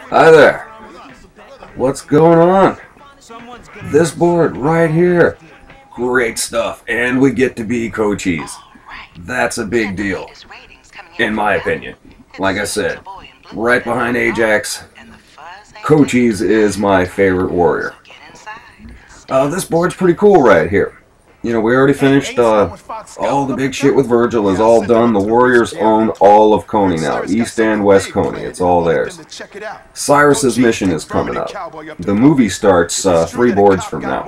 Hi there. What's going on? This board right here. Great stuff. And we get to be Cochise. That's a big deal. In my opinion. Like I said, right behind Ajax, Cochise is my favorite warrior. This board's pretty cool right here. You know, we already finished all the big shit with Virgil is all done. The Warriors own all of Coney now. East and West Coney. It's all theirs. Cyrus's mission is coming up. The movie starts 3 boards from now.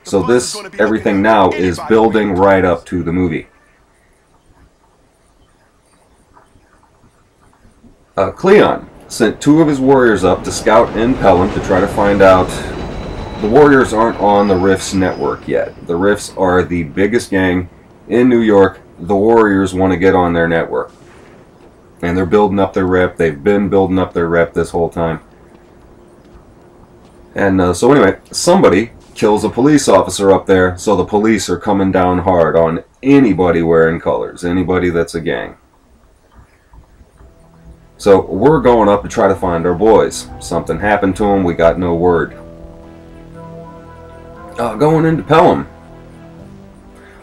So this, everything now, is building right up to the movie. Cleon sent 2 of his warriors up to scout in Pelham to try to find out. The Warriors aren't on the Riffs network yet. The Riffs are the biggest gang in New York. The Warriors want to get on their network. And they're building up their rep. They've been building up their rep this whole time. And so anyway, somebody kills a police officer up there, so the police are coming down hard on anybody wearing colors, anybody that's a gang. So we're going up to try to find our boys. Something happened to them, we got no word. Going into Pelham.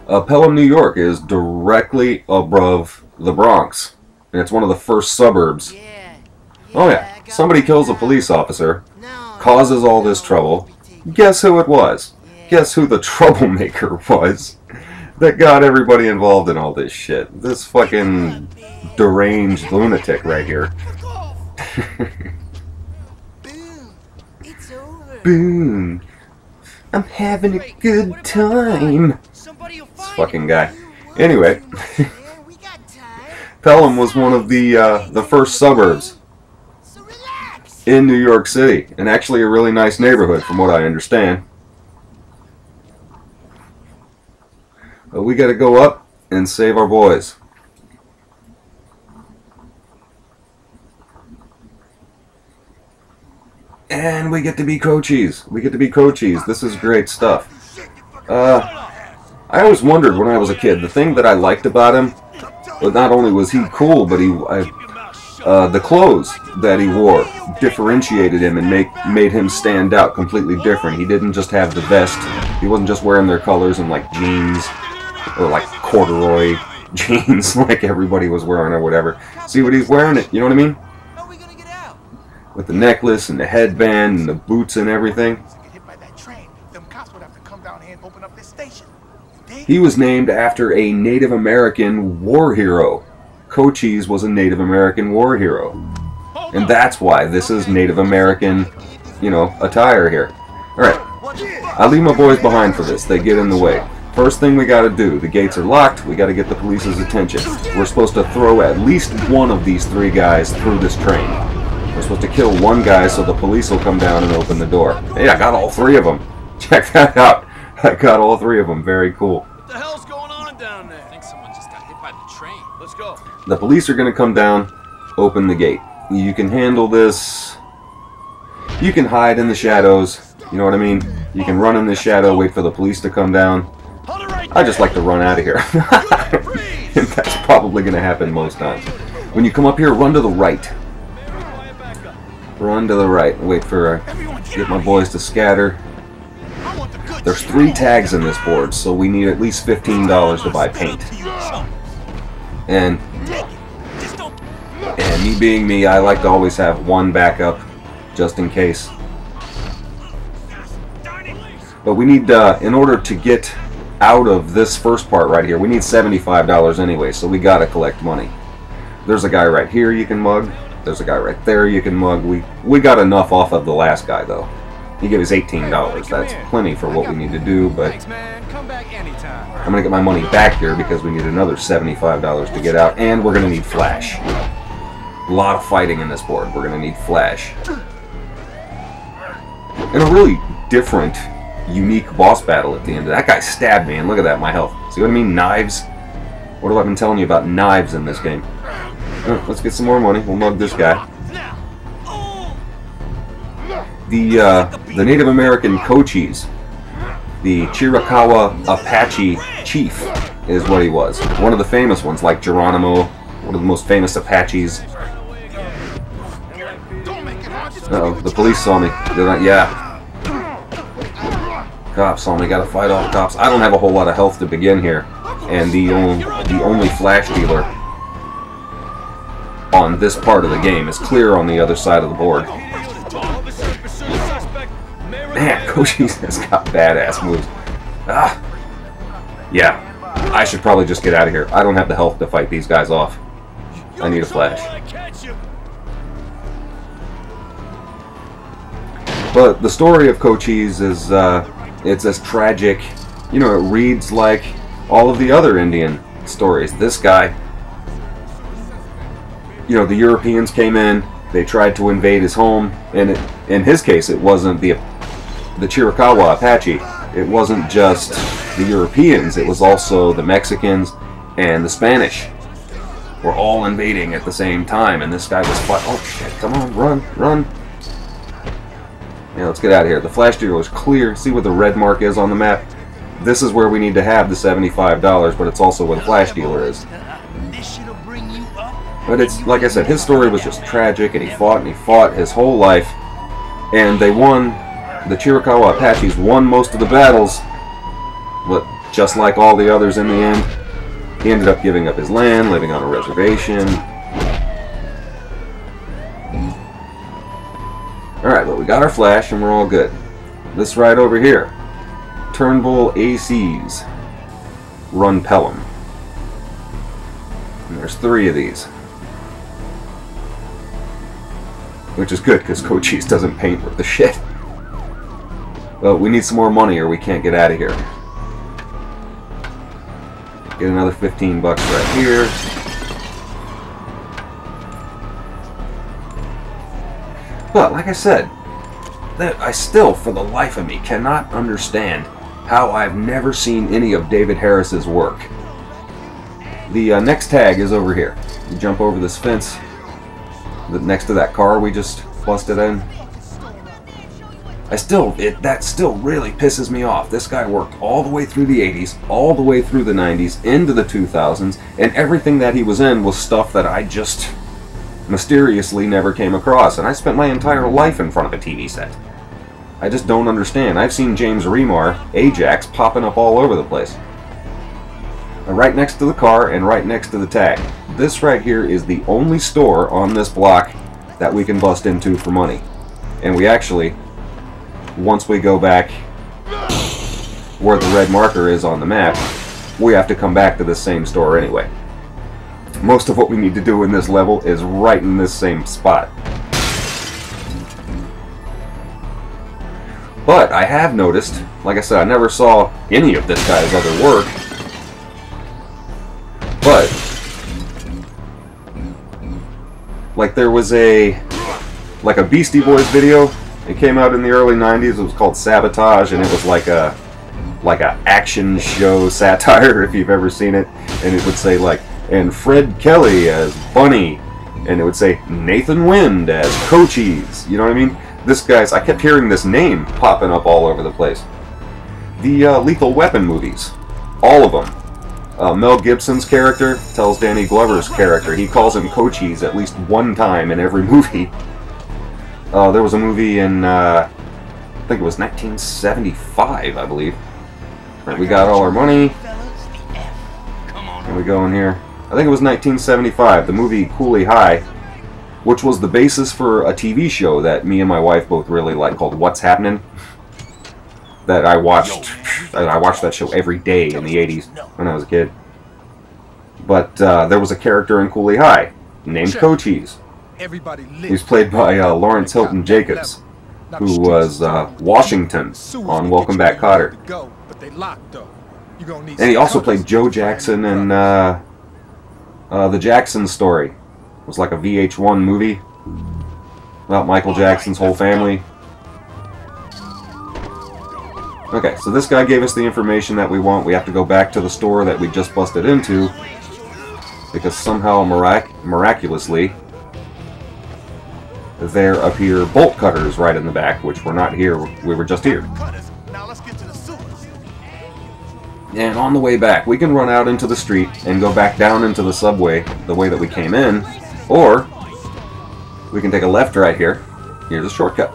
Pelham, New York is directly above the Bronx. And it's one of the first suburbs. Oh yeah, somebody kills a police officer, causes all this trouble. Guess who it was? Guess who the troublemaker was that got everybody involved in all this shit? This fucking deranged lunatic right here. Boom. I'm having a good time. This fucking guy. Anyway, Pelham was one of the first suburbs in New York City, and actually a really nice neighborhood from what I understand. But we got to go up and save our boys. And we get to be Cochise. We get to be Cochise. This is great stuff. I always wondered when I was a kid, the thing that I liked about him, but not only was he cool, but the clothes that he wore differentiated him and made him stand out completely different. He didn't just have the vest. He wasn't just wearing their colors and like jeans or like corduroy jeans like everybody was wearing or whatever. See what he's wearing? You know what I mean? With the necklace and the headband and the boots and everything. He was named after a Native American war hero. Cochise was a Native American war hero. And that's why this is Native American, you know, attire here. Alright, I leave my boys behind for this. They get in the way. First thing we gotta do, the gates are locked, we gotta get the police's attention. We're supposed to throw at least one of these 3 guys through this train. We're supposed to kill one guy so the police will come down and open the door. Hey, I got all 3 of them. Check that out. I got all 3 of them. Very cool. What the hell's going on down there? I think someone just got hit by the train. Let's go. The police are going to come down, open the gate. You can handle this. You can hide in the shadows. You know what I mean? You can run in the shadow, wait for the police to come down. I just like to run out of here. And that's probably going to happen most times. When you come up here, run to the right. Run to the right. Wait for get my boys to scatter. There's 3 tags in this board, so we need at least $15 to buy paint. And me being me, I like to always have 1 backup, just in case. But we need, in order to get out of this first part right here, we need $75 anyway, so we gotta collect money. There's a guy right here you can mug. There's a guy right there you can mug. We got enough off of the last guy, though. He gave us $18. That's plenty for what we need to do, but I'm going to get my money back here because we need another $75 to get out, and we're going to need flash. A lot of fighting in this board. We're going to need flash. And a really different, unique boss battle at the end. That guy stabbed me, and look at that, my health. See what I mean? Knives. What have I been telling you about knives in this game? Let's get some more money. We'll mug this guy. The Native American Cochise, the Chiricahua Apache chief, is what he was. One of the famous ones, like Geronimo, one of the most famous Apaches. Uh-oh, the police saw me. Yeah. Cops saw me. Gotta fight off cops. I don't have a whole lot of health to begin here. And the only flash dealer on this part of the game is clear on the other side of the board. Man, Cochise has got badass moves. Ah! Yeah. I should probably just get out of here. I don't have the health to fight these guys off. I need a flash. But the story of Cochise is, it's as tragic. You know, it reads like all of the other Indian stories. This guy, you know, the Europeans came in, they tried to invade his home, and in his case, it wasn't the Chiricahua Apache. It wasn't just the Europeans, it was also the Mexicans and the Spanish were all invading at the same time, and this guy was oh shit, come on, run. Yeah, let's get out of here. The flash dealer is clear. See where the red mark is on the map? This is where we need to have the $75, but it's also where the flash dealer is. But it's, like I said, his story was just tragic, and he fought his whole life, and they won. The Chiricahua Apaches won most of the battles, but just like all the others in the end, he ended up giving up his land, living on a reservation. Alright, but we got our flash and we're all good. This right over here, Turnbull ACs run Pelham. And there's 3 of these. Which is good, because Cochise doesn't paint worth the shit. But we need some more money or we can't get out of here. Get another 15 bucks right here. But, like I said, I still, for the life of me, cannot understand how I've never seen any of David Harris's work. The next tag is over here. You jump over this fence next to that car we just busted in. That still really pisses me off. This guy worked all the way through the 80s, all the way through the 90s, into the 2000s, and everything that he was in was stuff that I just mysteriously never came across, and I spent my entire life in front of a TV set. I just don't understand. I've seen James Remar, Ajax, popping up all over the place. Right next to the car and right next to the tag. This right here is the only store on this block that we can bust into for money. And we actually, once we go back where the red marker is on the map, we have to come back to the same store anyway. Most of what we need to do in this level is right in this same spot. But I have noticed, like I said, I never saw any of this guy's other work. But, like there was a Beastie Boys video. It came out in the early 90s. It was called Sabotage, and it was like a action show satire, if you've ever seen it. And it would say like, and Fred Kelly as Bunny, and it would say Nathan Wind as Cochise. You know what I mean? This guy's, I kept hearing this name popping up all over the place. The Lethal Weapon movies, all of them. Mel Gibson's character tells Danny Glover's character, he calls him Cochise at least one time in every movie. There was a movie in, I think it was 1975, I believe. Right, we got all our money. And we go in here. I think it was 1975, the movie Cooley High, which was the basis for a TV show that me and my wife both really liked called What's Happening. That I watched that show every day in the 80s when I was a kid. But there was a character in Cooley High named Cochise. He was played by Lawrence Hilton Jacobs, who was Washington on Welcome Back, Kotter. And he also played Joe Jackson in The Jackson Story. It was like a VH1 movie about Michael Jackson's whole family. Okay, so this guy gave us the information that we want. We have to go back to the store that we just busted into, because somehow miraculously there appear bolt cutters right in the back, which were not here. We were just here. And on the way back, we can run out into the street and go back down into the subway the way that we came in, or we can take a left right here. Here's a shortcut.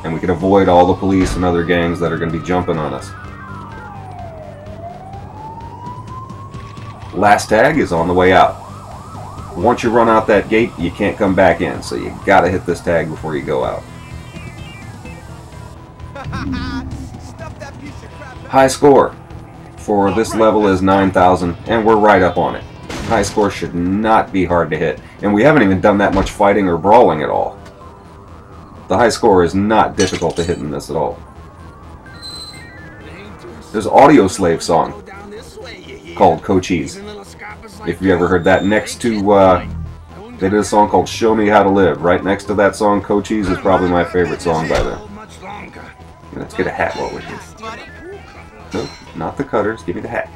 And we can avoid all the police and other gangs that are going to be jumping on us. Last tag is on the way out. Once you run out that gate, you can't come back in, so you gotta hit this tag before you go out. High score for this level is 9,000, and we're right up on it. High score should not be hard to hit, and we haven't even done that much fighting or brawling at all. The high score is not difficult to hit in this at all. There's an Audio Slave song called Cochise. If you ever heard that, next to, they did a song called Show Me How to Live. Right next to that song, Cochise is probably my favorite song by them. Let's get a hat while we're here. Nope, not the cutters. Give me the hat.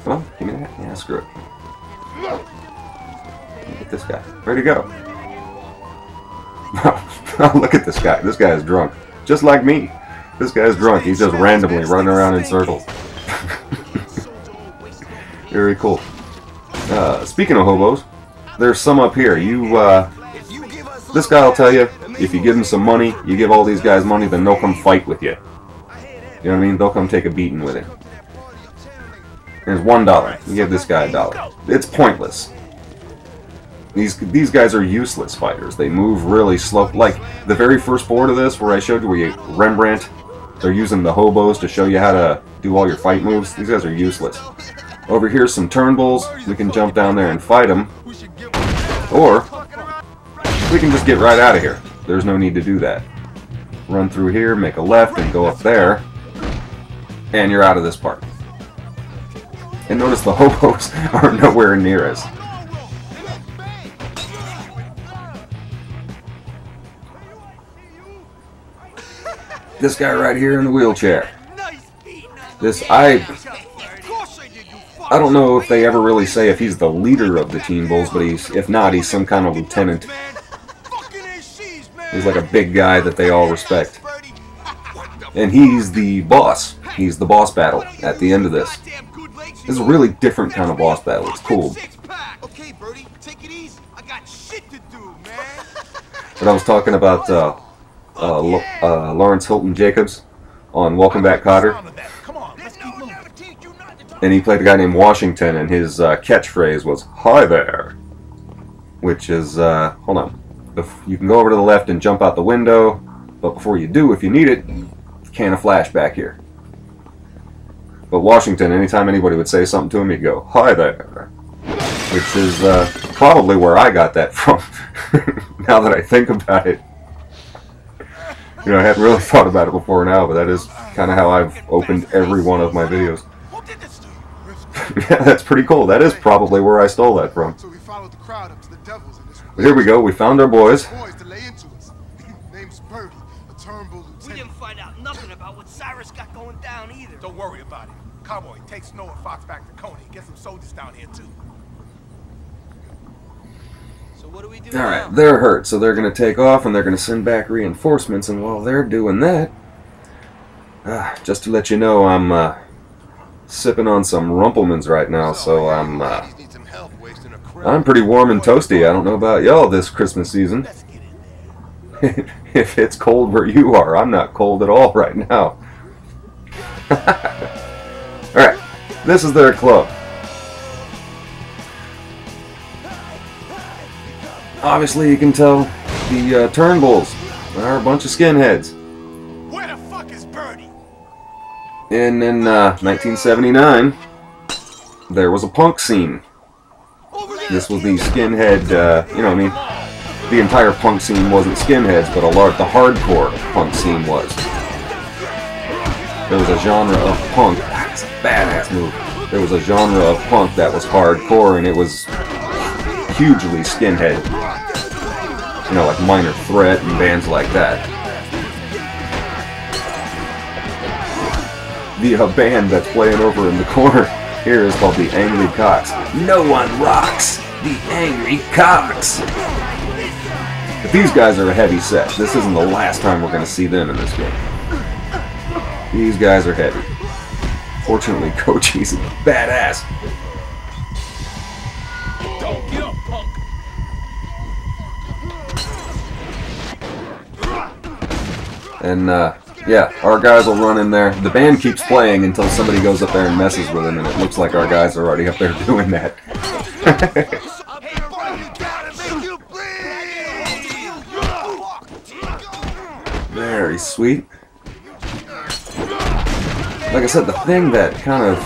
Come on, give me the hat. Yeah, screw it. Look at this guy. Where'd he go? Oh, look at this guy. This guy is drunk. Just like me. This guy's drunk. He's just randomly running around in circles. Very cool. Speaking of hobos, there's some up here. This guy will tell you, if you give him some money, you give all these guys money, then they'll come fight with you. You know what I mean? They'll come take a beating with him. There's $1. You give this guy $1. It's pointless. These guys are useless fighters. They move really slow. Like the very first board of this, where I showed you where you Rembrandt, they're using the hobos to show you how to do all your fight moves. These guys are useless. Over here's some turnbulls. We can jump down there and fight them. Or we can just get right out of here. There's no need to do that. Run through here, make a left, and go up there. And you're out of this part. And notice the hobos are nowhere near us. This guy right here in the wheelchair. I don't know if they ever really say if he's the leader of the Teen Bulls, but if not, he's some kind of lieutenant. He's like a big guy that they all respect. And he's the boss. He's the boss battle at the end of this. This is a really different kind of boss battle. It's cool. But I was talking about Lawrence Hilton Jacobs on Welcome Back, Kotter. And he played a guy named Washington, and his catchphrase was, "Hi there." Which is, hold on. You can go over to the left and jump out the window, but before you do, if you need it, can of flash back here. But Washington, anytime anybody would say something to him, he'd go, "Hi there." Which is probably where I got that from, now that I think about it. You know, I hadn't really thought about it before now, but that is kind of how I've opened every one of my videos. Yeah, that's pretty cool. That is probably where I stole that from. But here we go. We found our boys. We didn't find out nothing about what Cyrus got going down either. Don't worry about it. Cowboy, take Snow and Fox back to Coney. Get some soldiers down here too. So what do we do All now? right, they're hurt, so they're going to take off, and they're going to send back reinforcements. And while they're doing that, just to let you know, I'm sipping on some Rumpelmans right now, so I'm pretty warm and toasty. I don't know about y'all this Christmas season. If it's cold where you are, I'm not cold at all right now. Alright, this is their club. Obviously, you can tell the Turnbulls are a bunch of skinheads. Where the fuck is Birdie? And in 1979, there was a punk scene. This was the skinhead, you know what I mean? The entire punk scene wasn't skinheads, but the hardcore punk scene was. There was a genre of punk. That's a badass move. There was a genre of punk that was hardcore, and it was hugely skinhead. You know, like Minor Threat and bands like that. The band that's playing over in the corner here is called the Angry Cocks. No one rocks! The Angry Cocks! But these guys are a heavy set. This isn't the last time we're going to see them in this game. These guys are heavy. Fortunately, Cochise is badass. Don't get up, punk. And, yeah, our guys will run in there. The band keeps playing until somebody goes up there and messes with him, and it looks like our guys are already up there doing that. Very sweet. Like I said, the thing that kind of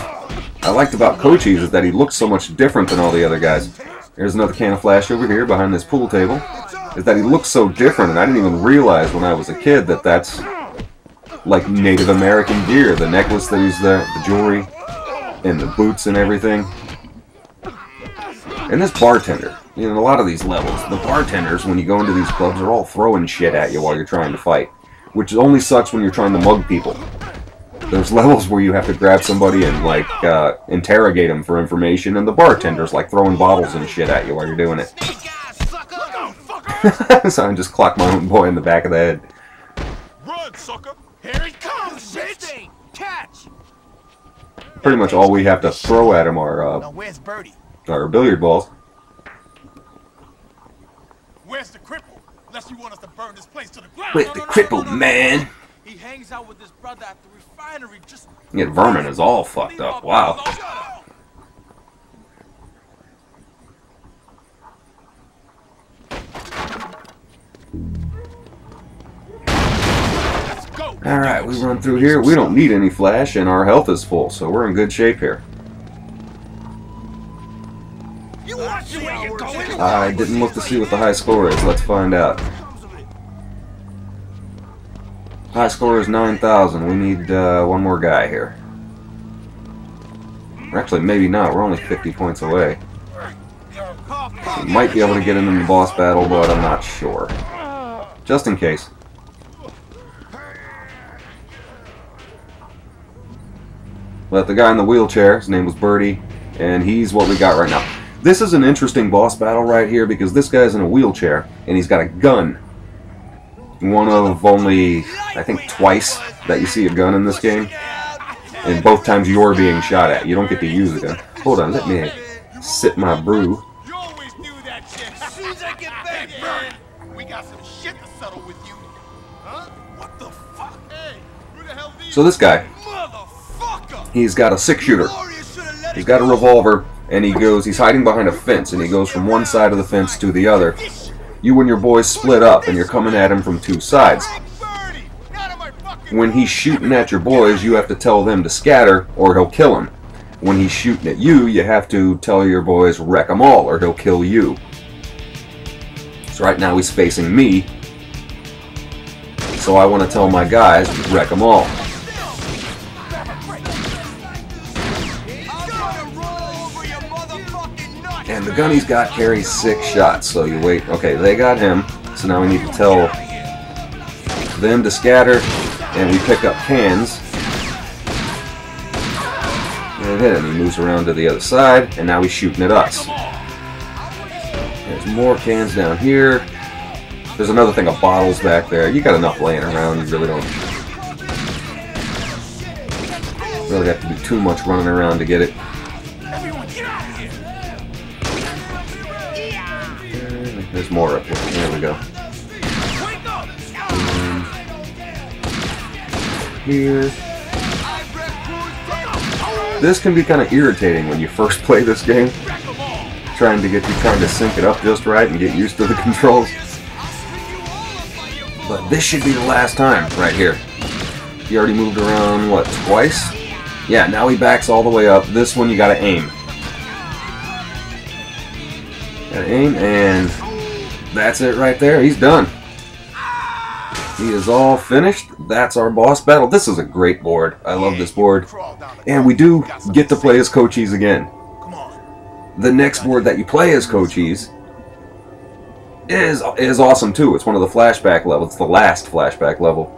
I liked about Cochise is that he looks so much different than all the other guys. There's another can of flash over here behind this pool table. Is that he looks so different, and I didn't even realize when I was a kid that that's like Native American gear. The necklace that he's there, the jewelry, and the boots and everything. And this bartender, you know, a lot of these levels, the bartenders, when you go into these clubs, are all throwing shit at you while you're trying to fight. Which only sucks when you're trying to mug people. There's levels where you have to grab somebody and, like, interrogate them for information, and the bartender's, like, throwing bottles and shit at you while you're doing it. So I just clocked my own boy in the back of the head. Run, sucker! Here he comes, bitch! Catch! Pretty much all we have to throw at him are, Now where's Birdie? are billiard balls. Where's the cripple? Unless you want us to burn this place to the ground. With the crippled man. He hangs out with his brother at the refinery. Just Yeah, Vermin is all fucked up. Wow. Alright, we run through here. We don't need any flash, and our health is full, so we're in good shape here. I didn't look to see what the high score is. Let's find out. High score is 9,000. We need one more guy here. Or actually, maybe not. We're only 50 points away. We might be able to get him in the boss battle, but I'm not sure. Just in case. But the guy in the wheelchair, his name was Birdie, and he's what we got right now. This is an interesting boss battle right here because this guy's in a wheelchair, and he's got a gun. One of only, I think, twice that you see a gun in this game. And both times you're being shot at. You don't get to use a gun. Hold on, let me sip my brew. You always do that shit. As soon as I get back, Bird, we got some shit to settle with you. Huh? What the fuck? Hey, who the hell these? So this guy, Motherfucker! he's got a 6-shooter. He's got a revolver, and he's hiding behind a fence, and he goes from one side of the fence to the other. You and your boys split up, and you're coming at him from two sides. When he's shooting at your boys, you have to tell them to scatter, or he'll kill them. When he's shooting at you, you have to tell your boys, wreck them all, or he'll kill you. So right now he's facing me. So I want to tell my guys, wreck them all. And the gun he's got carries 6 shots, so you wait. Okay, they got him, so now we need to tell them to scatter, and we pick up cans. And hit him. He moves around to the other side, and now he's shooting at us. There's more cans down here. There's another thing of bottles back there. You got enough laying around, you really don't really have to do too much running around to get it. There's more up here. There we go. Here. This can be kind of irritating when you first play this game. Trying to sync it up just right and get used to the controls. But this should be the last time right here. He already moved around, what, twice? Yeah, now he backs all the way up. This one you gotta aim. Gotta aim, and that's it right there. He's done. He is all finished. That's our boss battle. This is a great board. I love this board. And we do get to play as Cochise again. The next board that you play as Cochise is awesome too. It's one of the flashback levels. It's the last flashback level.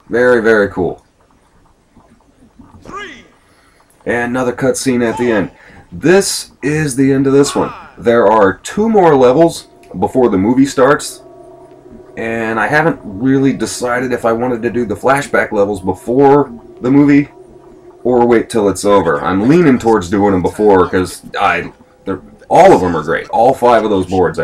Very, very cool. And another cutscene at the end. This is the end of this one. There are 2 more levels before the movie starts. And I haven't really decided if I wanted to do the flashback levels before the movie or wait till it's over. I'm leaning towards doing them before because all of them are great. All 5 of those boards,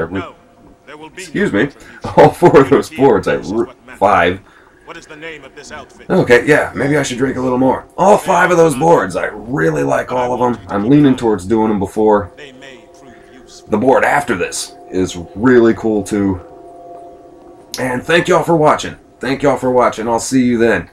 excuse me, all 4 of those boards, 5. What is the name of this outfit? Okay, yeah, maybe I should drink a little more. All 5 of those boards, I really like all of them. I'm leaning towards doing them before. The board after this is really cool too. And thank y'all for watching. Thank y'all for watching. I'll see you then.